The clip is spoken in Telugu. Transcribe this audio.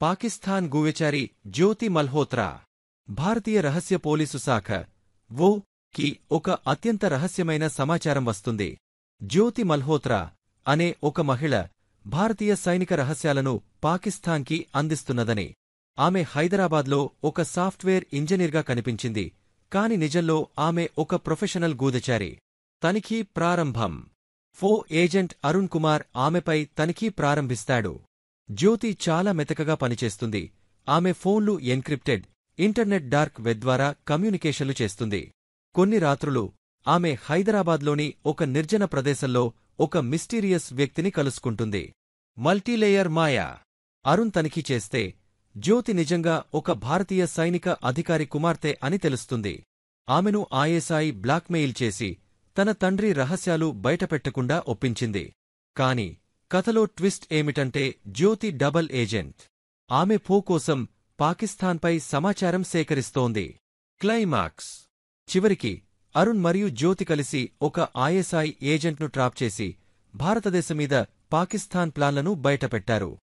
పాకిస్తాన్ గూఢచారి జ్యోతి మల్హోత్రా భారతీయ రహస్య పోలీసు శాఖ వో కి ఒక అత్యంత రహస్యమైన సమాచారం వస్తుంది. జ్యోతి మల్హోత్రా అనే ఒక మహిళ భారతీయ సైనిక రహస్యాలను పాకిస్తాన్కి అందిస్తున్నదని. ఆమె హైదరాబాద్లో ఒక సాఫ్ట్వేర్ ఇంజనీర్గా కనిపించింది, కాని నిజంలో ఆమె ఒక ప్రొఫెషనల్ గూఢచారి. తనిఖీ ప్రారంభం. ఫో ఏజెంట్ అరుణ్ కుమార్ ఆమెపై తనిఖీ ప్రారంభిస్తాడు. జ్యోతి చాలా మెతకగా పనిచేస్తుంది. ఆమె ఫోన్లు ఎన్క్రిప్టెడ్, ఇంటర్నెట్ డార్క్ వెబ్ ద్వారా కమ్యూనికేషన్లు చేస్తుంది. కొన్ని రాత్రులు ఆమె హైదరాబాద్లోని ఒక నిర్జన ప్రదేశంలో ఒక మిస్టీరియస్ వ్యక్తిని కలుసుకుంటుంది. మల్టీలేయర్ మాయా. అరుణ్ తనిఖీ చేస్తే జ్యోతి నిజంగా ఒక భారతీయ సైనిక అధికారి కుమార్తె అని తెలుస్తుంది. ఆమెను ఐఎస్ఐ బ్లాక్మెయిల్ చేసి తన తండ్రి రహస్యాలు బయటపెట్టకుండా ఒప్పించింది. కాని కథలో ట్విస్ట్ ఏమిటంటే జ్యోతి డబల్ ఏజెంట్. ఆమె ఫో కోసం పాకిస్తాన్పై సమాచారం సేకరిస్తోంది. క్లైమాక్స్. చివరికి అరుణ్ మరియు జ్యోతి కలిసి ఒక ఐఎస్ఐ ఏజెంట్ను ట్రాప్ చేసి భారతదేశమీద పాకిస్తాన్ ప్లాన్లను బయటపెట్టారు.